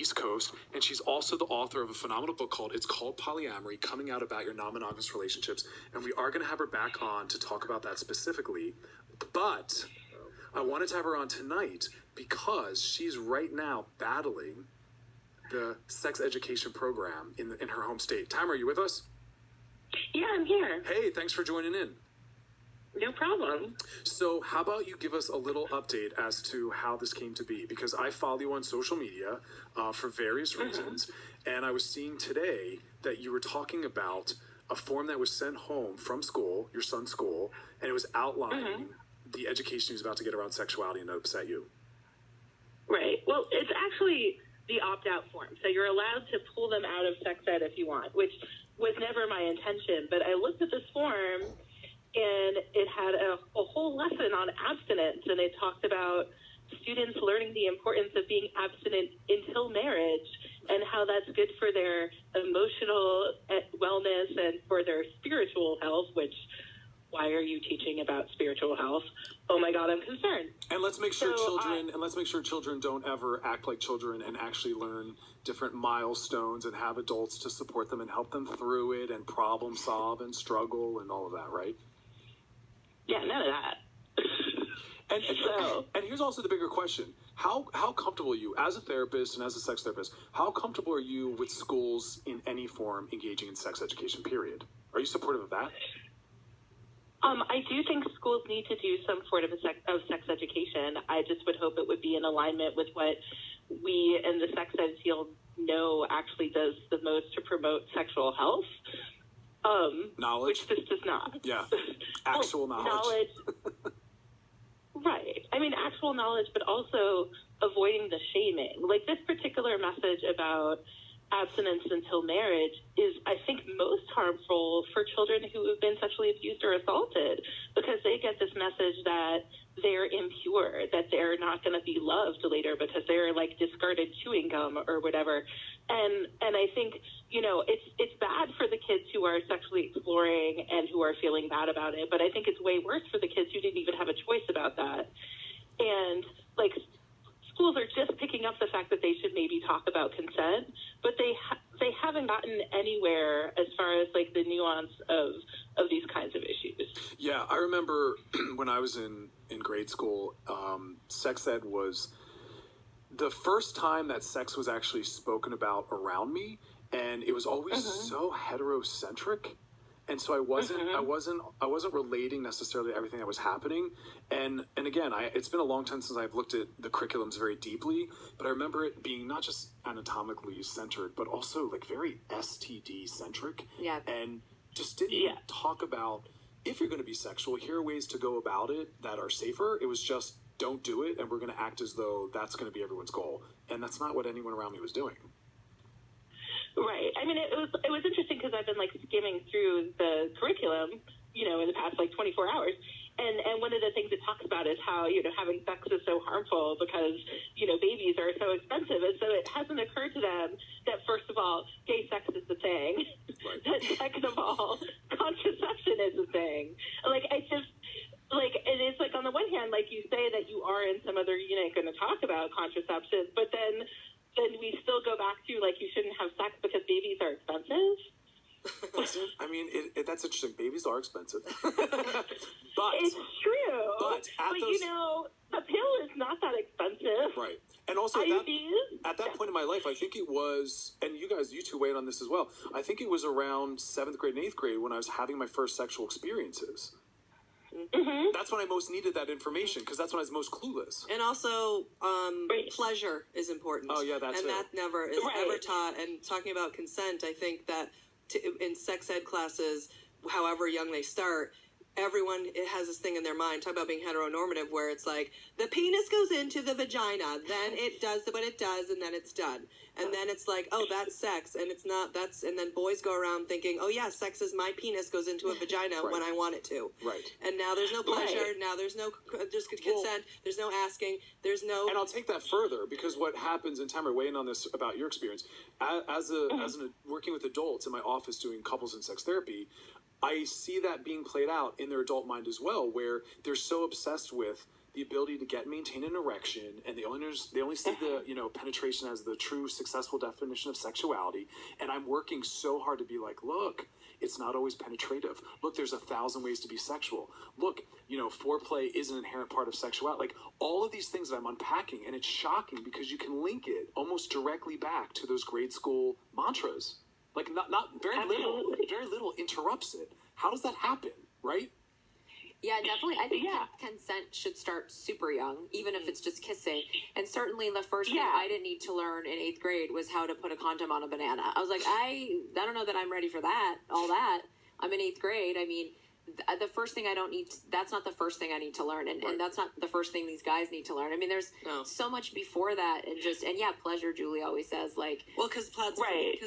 East Coast, and she's also the author of a phenomenal book called It's Called Polyamory, coming out about your non-monogamous relationships. And we are going to have her back on to talk about that specifically. But I wanted to have her on tonight because she's right now battling the sex education program in her home state. Tamara, are you with us? Yeah, I'm here. Hey, thanks for joining in. No problem. So how about you give us a little update as to how this came to be? Because I follow you on social media for various reasons, and I was seeing today that you were talking about a form that was sent home from school, your son's school, and it was outlining the education he was about to get around sexuality, and it upset you. Right. Well, it's actually the opt-out form. So you're allowed to pull them out of sex ed if you want, which was never my intention. But I looked at this form, and it had a whole lesson on abstinence, and it talked about students learning the importance of being abstinent until marriage and how that's good for their emotional wellness and for their spiritual health, which, why are you teaching about spiritual health? Oh my God, I'm concerned. And let's make sure children don't ever act like children and actually learn different milestones and have adults to support them and help them through it and problem solve and struggle and all of that, right? Yeah, none of that. And here's also the bigger question. How comfortable are you, as a therapist and as a sex therapist, how comfortable are you with schools in any form engaging in sex education, period? Are you supportive of that? I do think schools need to do some sort of sex education. I just would hope it would be in alignment with what we in the sex ed field know actually does the most to promote sexual health. Knowledge? Which this does not. Yeah. Actual knowledge. Right. I mean, actual knowledge, but also avoiding the shaming. Like, this particular message about abstinence until marriage is, I think, most harmful for children who have been sexually abused or assaulted, because they get this message that they're impure, that they're not going to be loved later because they're like discarded chewing gum or whatever. And I think, you know, it's bad for the kids who are sexually exploring and who are feeling bad about it, but I think it's way worse for the kids who didn't even have a choice about that. And like, schools are just picking up the fact that they should maybe talk about consent, but they haven't gotten anywhere as far as like the nuance of these kinds of issues. Yeah, I remember when I was in grade school, sex ed was the first time that sex was actually spoken about around me, and it was always so heterocentric. And so I wasn't relating necessarily to everything that was happening. And again, it's been a long time since I've looked at the curriculums very deeply, but I remember it being not just anatomically centered, but also like very STD centric. Yeah. And just didn't talk about, if you're going to be sexual, here are ways to go about it that are safer. It was just, don't do it, and we're going to act as though that's going to be everyone's goal. And that's not what anyone around me was doing. Right. I mean, it was interesting because I've been like skimming through the curriculum, you know, in the past like 24 hours. And one of the things it talks about is how, you know, having sex is so harmful because, you know, babies are so expensive. And so it hasn't occurred to them that, first of all, gay sex is the thing. Right. That second of all, contraception is the thing. Like, I just, like, it is like, on the one hand, like you say that you are in some other unit going to talk about contraception, but then we still go back to, like, you shouldn't have sex because babies are expensive. I mean, that's interesting. Babies are expensive. But it's true. But you know, the pill is not that expensive. Right. And also at that point in my life, I think it was, and you two weighed on this as well, I think it was around 7th grade and 8th grade when I was having my first sexual experiences. Mm-hmm. That's when I most needed that information, because that's when I was most clueless. And also, pleasure is important. Oh, yeah, that's and that never is ever taught. And talking about consent, I think that in sex ed classes, however young they start, everyone has this thing in their mind, talk about being heteronormative, where it's like, the penis goes into the vagina, then it does what it does, and then it's done. And then it's like, oh, that's sex, and it's not, and then boys go around thinking, oh yeah, sex is my penis goes into a vagina when I want it to. Right. And now there's no pleasure, now there's consent, there's no asking, there's no... And I'll take that further, because what happens, and Tamara, weigh in on this about your experience, working with adults in my office doing couples and sex therapy, I see that being played out in their adult mind as well, where they're so obsessed with the ability to get and maintain an erection, and they only see the, you know, penetration as the true successful definition of sexuality. And I'm working so hard to be like, look, it's not always penetrative. Look, there's 1,000 ways to be sexual. Look, you know, foreplay is an inherent part of sexuality. Like, all of these things that I'm unpacking, and it's shocking because you can link it almost directly back to those grade school mantras. Like, not very little interrupts it. How does that happen, right? Yeah, definitely. I think consent should start super young, even if it's just kissing. And certainly the first thing I didn't need to learn in 8th grade was how to put a condom on a banana. I was like, I don't know that I'm ready for that, all that. I'm in 8th grade. I mean, the first thing I don't need, that's not the first thing I need to learn. And that's not the first thing these guys need to learn. I mean, there's so much before that. And pleasure, Julie always says, like. Well, because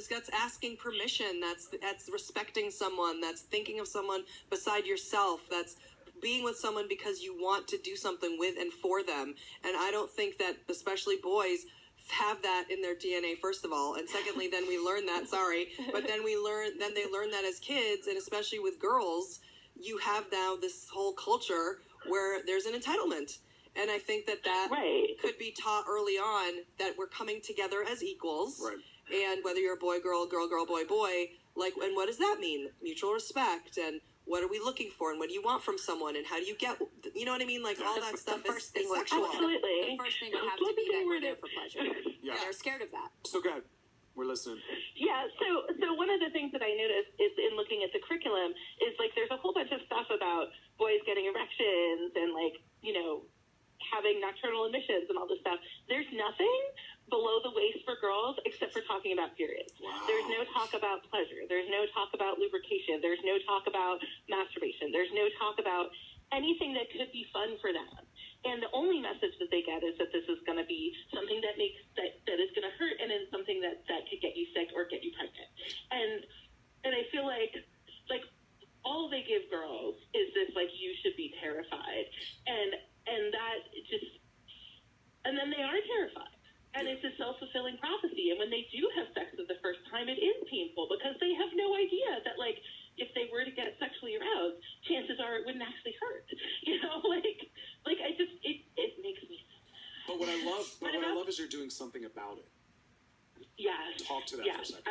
that's asking permission. That's respecting someone. That's thinking of someone beside yourself. That's being with someone because you want to do something with and for them. And I don't think that especially boys have that in their DNA, first of all. And secondly, then we learn that, but then they learn that as kids, and especially with girls, you have now this whole culture where there's an entitlement. And I think that could be taught early on, that we're coming together as equals. Right. And whether you're a boy, girl, boy, like, and what does that mean? Mutual respect, and what are we looking for, and what do you want from someone, and how do you get, you know what I mean? Like, all that stuff is sexual. Absolutely. The first thing would have to be that we're there for pleasure. They're scared of that. So good. We're listening. Yeah, so one of the things that I noticed is in looking at the curriculum is, like, there's a whole bunch of stuff about boys getting erections and, like, you know, having nocturnal emissions and all this stuff. There's nothing below the waist for girls except for talking about periods. Wow. There's no talk about pleasure. There's no talk about lubrication. There's no talk about masturbation. There's no talk about anything that could be fun for them. And the only message that they get is that this is going to be something that is going to hurt, and it's something that could get you sick or get you pregnant. And I feel like all they give girls is this, like, you should be terrified. And that just, and then they are terrified. And it's a self-fulfilling prophecy. And when they do have sex for the first time, it is painful because they have no idea that, like, if they were to get sexually aroused, chances are it wouldn't actually hurt. You know, like I just, it makes me so sad. But what I love is you're doing something about it. Yes. Talk to that for a second.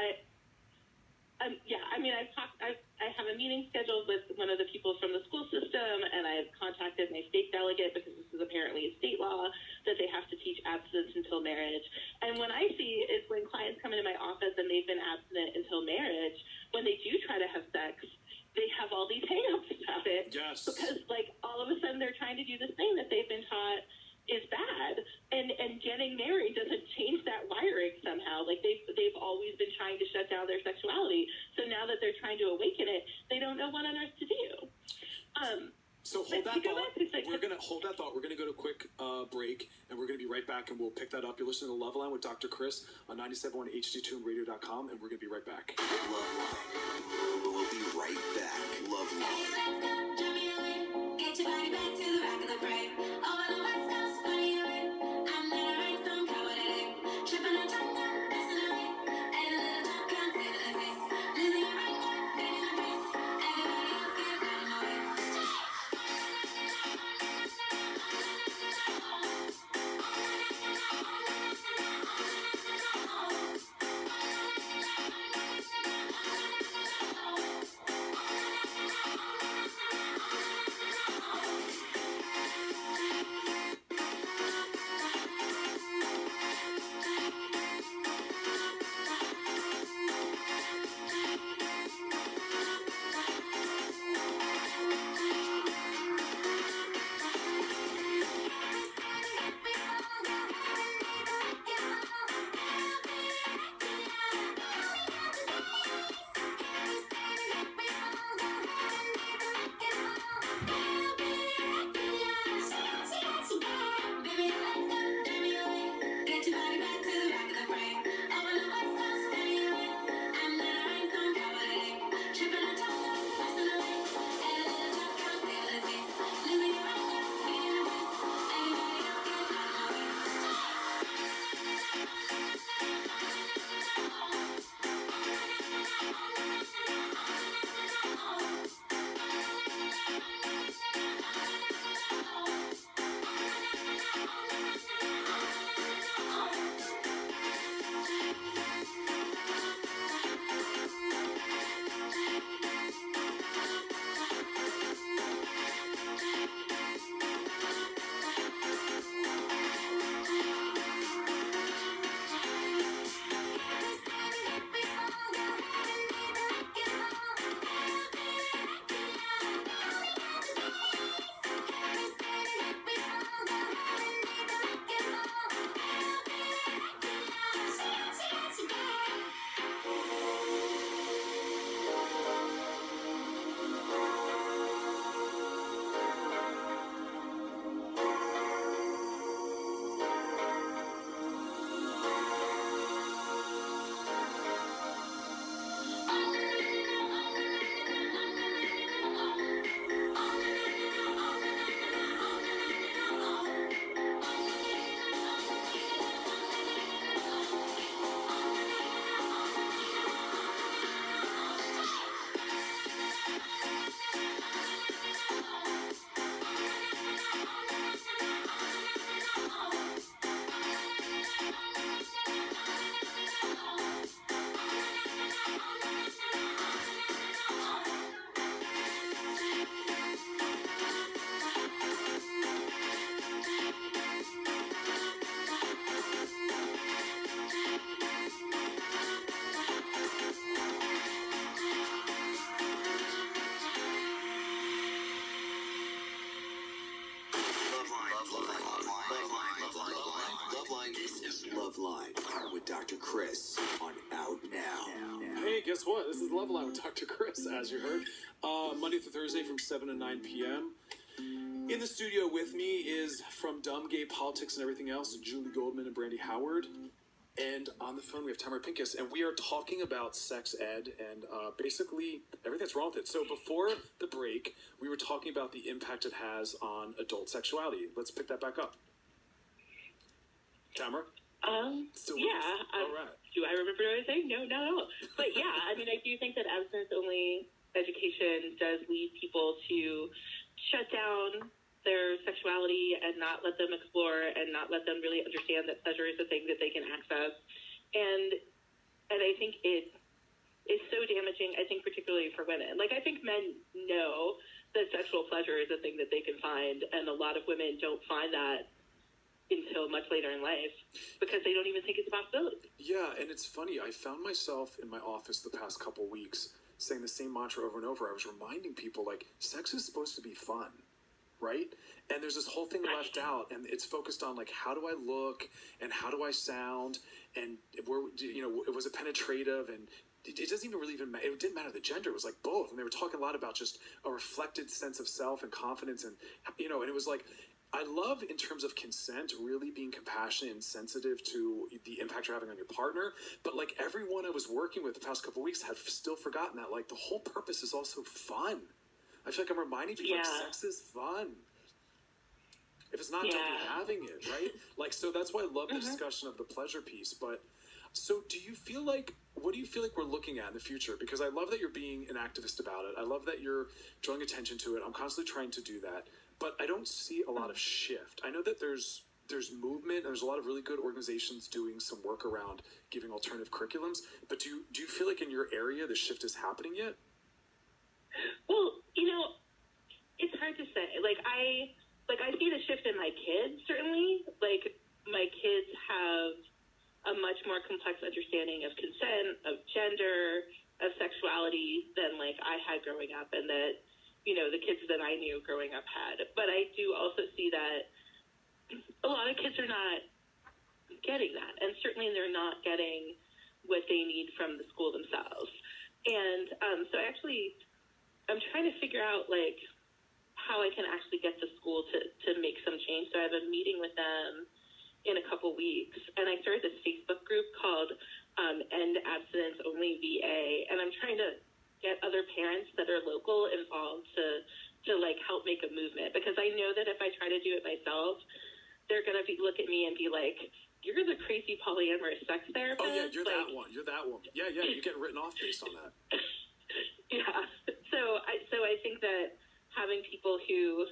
I mean, I have a meeting scheduled with one of the people from the school system, and I've contacted my state delegate because this is apparently a state law that they have to teach abstinence until marriage. And what I see is when clients come into my office and they've been abstinent until marriage, when they do try to have sex, they have all these hang-ups about it. Yes. Because, like, all of a sudden they're trying to do this thing that they've been taught is bad, and getting married doesn't change that wiring somehow. Like, they've always been trying to shut down their sexuality, so now that they're trying to awaken it, they don't know what on earth to do. So hold that thought. We're going to hold that thought. We're going to go to a quick break, and we're going to be right back, and we'll pick that up. You're listening to Loveline with Dr. Chris on 97.1 HD2Radio.com, and we're going to be right back. Loveline. We'll be right back. Loveline. Get your body back to the back of the frame. Over the West Coast, funny way. I'm not a rhinestone coward today. Tripping on tongue, messing away. And a little talk can't save the face. Losing your ring, beating the face. Everybody else get right in my way. Chris on Out Now. Hey, guess what? This is Loveline with Dr. Chris, as you heard. Monday through Thursday from 7 to 9 p.m. In the studio with me is from Dumb Gay Politics and Everything Else, Julie Goldman and Brandy Howard. And on the phone, we have Tamara Pincus, and we are talking about sex ed and basically everything that's wrong with it. So before the break, we were talking about the impact it has on adult sexuality. Let's pick that back up. Tamara? All right. Do I remember what I was saying? No, not at all. But yeah, I mean, I do think that abstinence-only education does lead people to shut down their sexuality and not let them explore and not let them really understand that pleasure is a thing that they can access. And I think it is so damaging, I think particularly for women. Like, I think men know that sexual pleasure is a thing that they can find, and a lot of women don't find that until much later in life because they don't even think it's a possibility. Yeah, and it's funny. I found myself in my office the past couple weeks saying the same mantra over and over. I was reminding people, like, sex is supposed to be fun, right? And there's this whole thing left out, and it's focused on, like, how do I look and how do I sound, and was it penetrative, and it doesn't even really it didn't matter the gender. It was like both, and they were talking a lot about just a reflected sense of self and confidence, and and it was like, I love, in terms of consent, really being compassionate and sensitive to the impact you're having on your partner. But, like, everyone I was working with the past couple of weeks have still forgotten that, like, the whole purpose is also fun. I feel like I'm reminding people, like, sex is fun. If it's not, don't be having it, right? Like, so that's why I love the discussion of the pleasure piece. But, so what do you feel like we're looking at in the future? Because I love that you're being an activist about it. I love that you're drawing attention to it. I'm constantly trying to do that. But I don't see a lot of shift. I know that there's movement, and there's a lot of really good organizations doing some work around giving alternative curriculums. But do you feel like in your area the shift is happening yet? Well, it's hard to say. I see the shift in my kids, certainly. Like, my kids have a much more complex understanding of consent, of gender, of sexuality than, like, I had growing up, and that the kids that I knew growing up had. But I do also see that a lot of kids are not getting that. And certainly they're not getting what they need from the school themselves. And so I'm trying to figure out, like, how I can actually get the school to make some change. So I have a meeting with them in a couple weeks. And I started this Facebook group called End Abstinence Only VA. And I'm trying to get other parents that are local involved to like help make a movement, because I know that if I try to do it myself, they're gonna look at me and be like, "You're the crazy polyamorous sex therapist." Oh yeah, you're like, that one. You're that one. Yeah, you get written off based on that. Yeah. So I think that having people who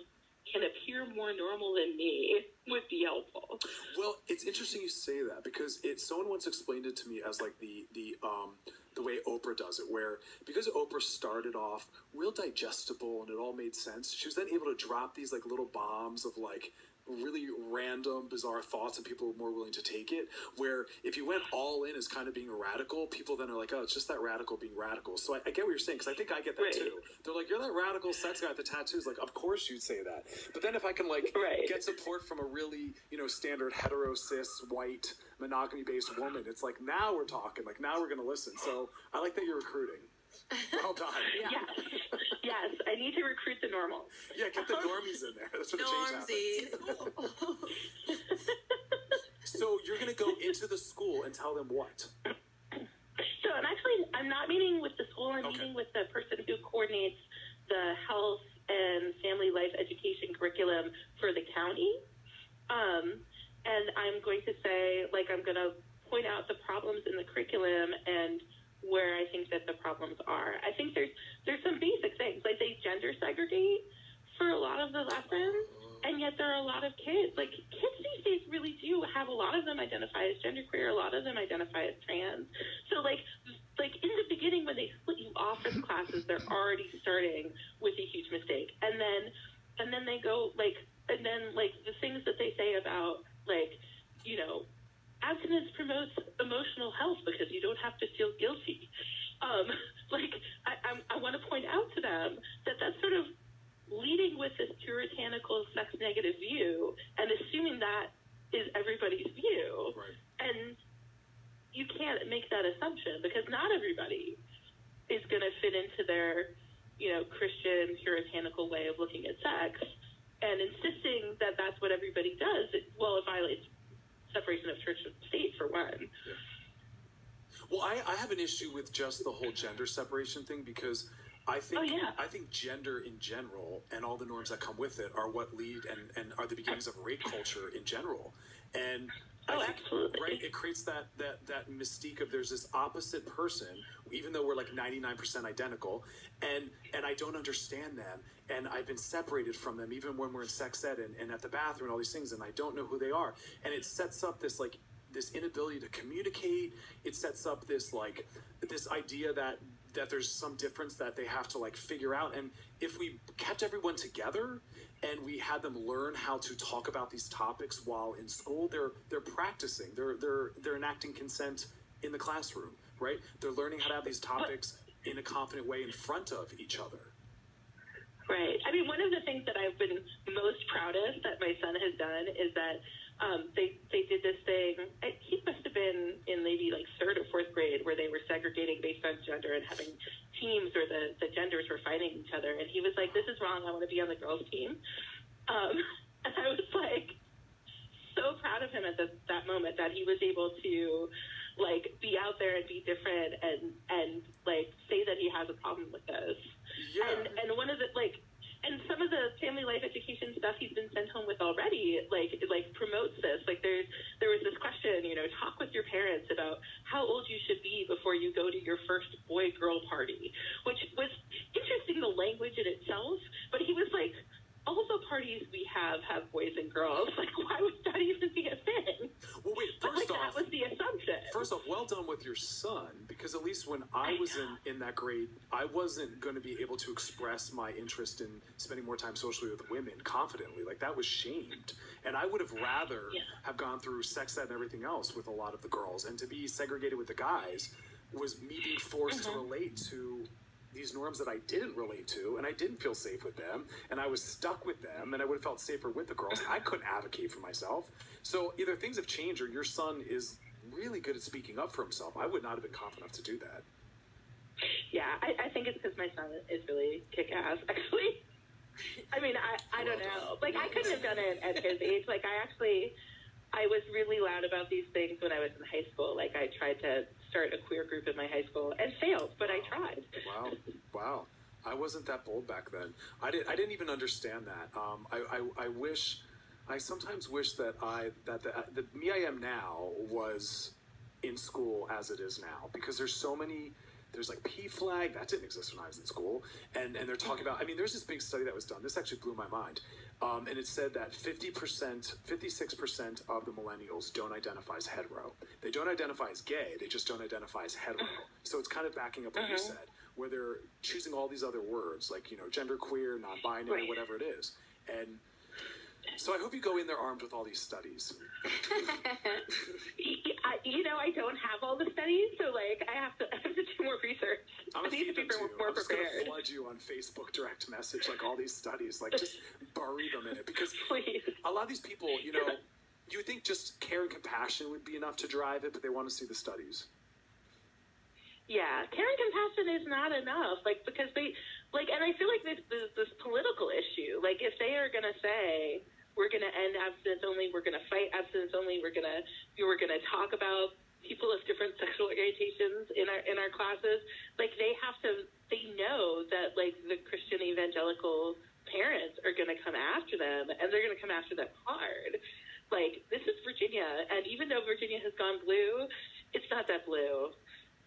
can appear more normal than me would be helpful. Well, it's interesting you say that, because someone once explained it to me as like the way Oprah does it, where because Oprah started off real digestible and it all made sense, she was then able to drop these like little bombs of like really random, bizarre thoughts, and people were more willing to take it. Where if you went all in as kind of being a radical, people then are like, oh, it's just that radical being radical. So I get what you're saying, because I think I get that too. They're like, you're that radical sex guy with the tattoos. Like, of course you'd say that. But then if I can like get support from a really, standard hetero cis white monogamy based woman, it's like, now we're talking. Like, now we're gonna listen. So I like that you're recruiting. Well done. Yes, I need to recruit the normals. Yeah, get the normies in there. That's where the change happens. So you're going to go into the school and tell them what? So I'm not meeting with the school. I'm meeting with the person who coordinates the health and family life education curriculum for the county. And I'm going to say, like, I'm going to point out the problems in the curriculum and where I think that the problems are. I think there's some basic things, like they gender segregate for a lot of the lessons, and yet there are a lot of kids. Like, kids these days really do have, a lot of them identify as genderqueer, a lot of them identify as trans. So like in the beginning when they split you off as classes, they're already starting with a huge mistake. And then they go like the things that they say about like, abstinence promotes emotional health because you don't have to feel guilty. I want to point out to them that that's sort of leading with this puritanical sex negative view and assuming that is everybody's view. Right. And you can't make that assumption, because not everybody is going to fit into their, Christian puritanical way of looking at sex, and insisting that that's what everybody does. It violates separation of church and state, for one. Yeah. Well, I have an issue with just the whole gender separation thing, because I think gender in general and all the norms that come with it are what lead and are the beginnings of rape culture in general. And I think, absolutely. Right, it creates that mystique of there's this opposite person, even though we're like 99% identical, and I don't understand them, and I've been separated from them even when we're in sex ed and at the bathroom and all these things, and I don't know who they are. And it sets up this inability to communicate. It sets up this idea that there's some difference that they have to figure out. And if we kept everyone together and we had them learn how to talk about these topics while in school, they're practicing, they're enacting consent in the classroom, right? They're learning how to have these topics in a confident way in front of each other. Right. I mean, one of the things that I've been most proud of that my son has done is that they did this thing. He must have been in maybe third or fourth grade, where they were segregating based on gender and having teams where the genders were fighting each other. And he was like, "This is wrong. I want to be on the girls' team." And I was so proud of him at that moment, that he was able to be out there and be different and say that he has a problem with this. Yeah. And one of the and some of the family life education stuff he's been sent home with already, promotes this. There was this question, talk with your parents about how old you should be before you go to your first boy-girl party, which was interesting, the language in itself. But he was like, all the parties we have boys and girls. Why would that even be a thing? Well, wait, first off, that was the assumption. First off, well done with your son, because at least when I was in that grade, I wasn't going to be able to express my interest in spending more time socially with women confidently. That was shamed. And I would have rather have gone through sex ed and everything else with a lot of the girls, and to be segregated with the guys was me being forced to relate to these norms that I didn't relate to, and I didn't feel safe with them, and I was stuck with them, and I would have felt safer with the girls. I couldn't advocate for myself. So either things have changed, or your son is really good at speaking up for himself. I would not have been confident enough to do that. Yeah, I think it's because my son is really kick-ass, actually. I mean, I don't know. I couldn't have done it at his age. I was really loud about these things when I was in high school. I tried to start a queer group in my high school and failed, but I tried. Wow. I wasn't that bold back then. I didn't even understand that. I sometimes wish that the me I am now was in school as it is now, because there's PFLAG, that didn't exist when I was in school, and they're talking about, there's this big study that was done, this actually blew my mind, and it said that 56% of the millennials don't identify as hetero. They don't identify as gay, they just don't identify as hetero. So it's kind of backing up what you said, where they're choosing all these other words, genderqueer, non-binary, whatever it is. And so I hope you go in there armed with all these studies. I don't have all the studies, so I have to do more research. I'm need to be more just going prepared. to flood you on Facebook direct message, all these studies, just bury them in it, because Please. A lot of these people, you would think just care and compassion would be enough to drive it, but they want to see the studies. Yeah, care and compassion is not enough, because they, and I feel like this political issue, if they are going to say, we're going to end abstinence only, we're going to fight abstinence only, we're going to talk about people of different sexual orientations in our classes, they know that, the Christian evangelical parents are going to come after them, and they're going to come after them hard. This is Virginia, and even though Virginia has gone blue, it's not that blue.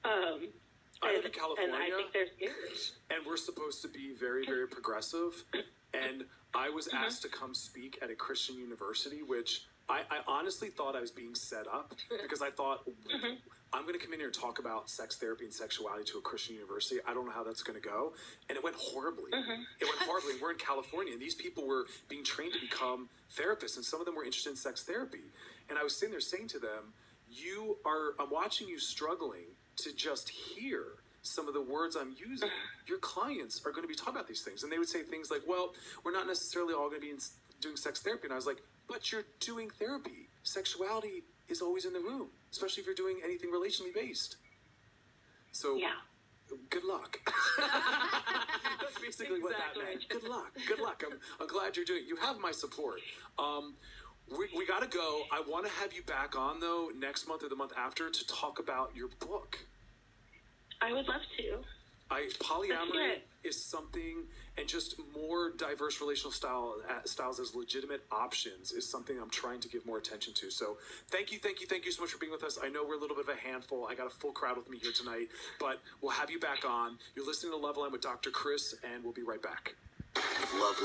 I live in California, and I think they're scared. And we're supposed to be very, very progressive. And I was asked to come speak at a Christian university, which I honestly thought I was being set up, because I thought, I'm going to come in here and talk about sex therapy and sexuality to a Christian university. I don't know how that's going to go. And it went horribly. It went horribly. And we're in California, and these people were being trained to become therapists, and some of them were interested in sex therapy. And I was sitting there saying to them, I'm watching you struggling to just hear some of the words I'm using. Your clients are going to be talking about these things. And they would say things like, well, we're not necessarily all going to be doing sex therapy. And I was like, but you're doing therapy. Sexuality is always in the room. especially if you're doing anything relationally based. So, Yeah. good luck. That's basically what that meant. Good luck. Good luck. I'm glad you're doing it. You have my support. We got to go. I want to have you back on, though, next month or the month after to talk about your book. I would love to. Polyamory is something, and just more diverse relational styles as legitimate options is something I'm trying to give more attention to. So thank you so much for being with us. I know we're a little bit of a handful. I got a full crowd with me here tonight, but we'll have you back on. You're listening to Loveline with Dr. Chris, and we'll be right back. Loveline.